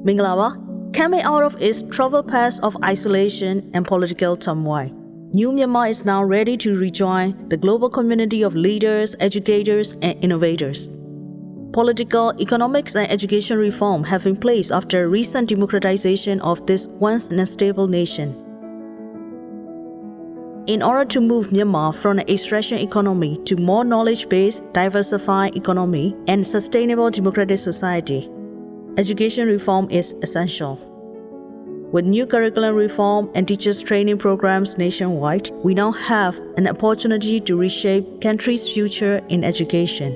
Minglawa, coming out of its troubled past of isolation and political turmoil, New Myanmar is now ready to rejoin the global community of leaders, educators, and innovators. Political, economics, and education reform have been placed after recent democratization of this once unstable nation. In order to move Myanmar from an extraction economy to more knowledge-based, diversified economy and sustainable democratic society, education reform is essential. With new curriculum reform and teachers training programs nationwide, we now have an opportunity to reshape country's future in education.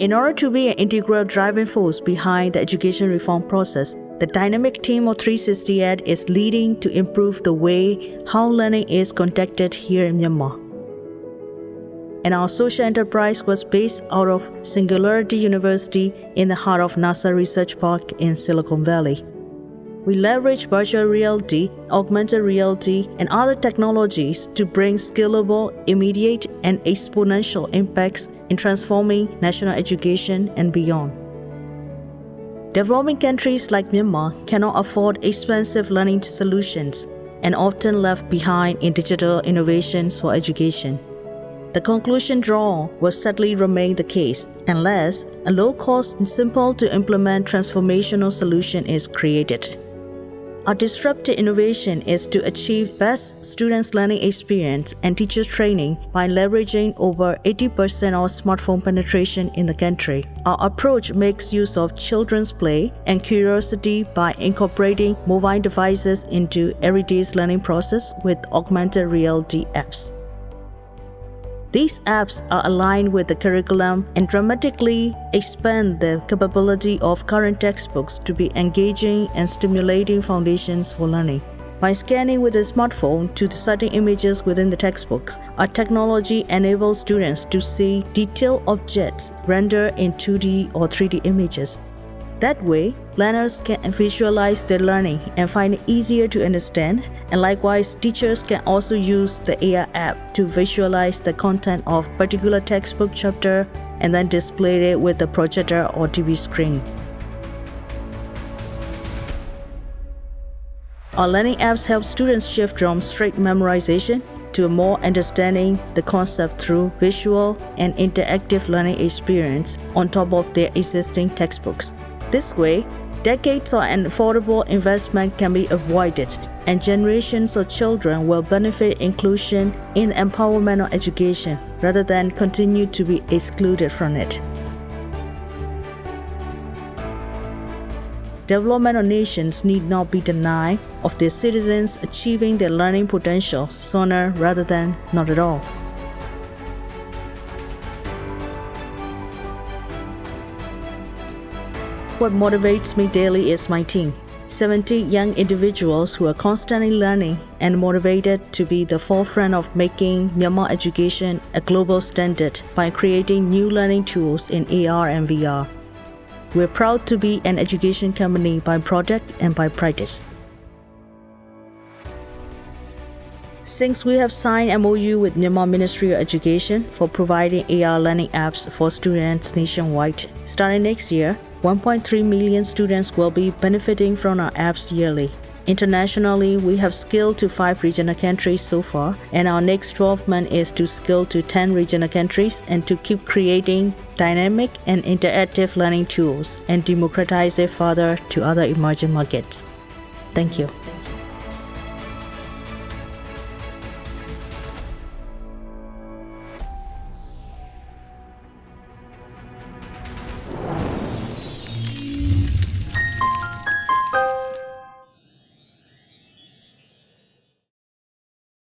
In order to be an integral driving force behind the education reform process, the dynamic team of 360ed is leading to improve the way how learning is conducted here in Myanmar. And our social enterprise was based out of Singularity University in the heart of NASA Research Park in Silicon Valley. We leverage virtual reality, augmented reality, and other technologies to bring scalable, immediate, and exponential impacts in transforming national education and beyond. Developing countries like Myanmar cannot afford expensive learning solutions and often left behind in digital innovations for education. The conclusion drawn will sadly remain the case unless a low-cost and simple-to-implement transformational solution is created. Our disruptive innovation is to achieve best students' learning experience and teachers' training by leveraging over 80% of smartphone penetration in the country. Our approach makes use of children's play and curiosity by incorporating mobile devices into everyday learning process with augmented reality apps. These apps are aligned with the curriculum and dramatically expand the capability of current textbooks to be engaging and stimulating foundations for learning. By scanning with a smartphone to certain images within the textbooks, our technology enables students to see detailed objects rendered in 2D or 3D images. That way, learners can visualize their learning and find it easier to understand, and likewise, teachers can also use the AR app to visualize the content of a particular textbook chapter and then display it with a projector or TV screen. Our learning apps help students shift from straight memorization to a more understanding the concept through visual and interactive learning experience on top of their existing textbooks. This way, decades of affordable investment can be avoided, and generations of children will benefit inclusion in empowerment of education rather than continue to be excluded from it. Developmental nations need not be denied of their citizens achieving their learning potential sooner rather than not at all. What motivates me daily is my team, 70 young individuals who are constantly learning and motivated to be the forefront of making Myanmar education a global standard by creating new learning tools in AR and VR. We're proud to be an education company by product and by practice. Since we have signed MOU with Myanmar Ministry of Education for providing AR learning apps for students nationwide, starting next year, 1.3 million students will be benefiting from our apps yearly. Internationally, we have scaled to 5 regional countries so far, and our next 12 months is to scale to 10 regional countries and to keep creating dynamic and interactive learning tools and democratize it further to other emerging markets. Thank you.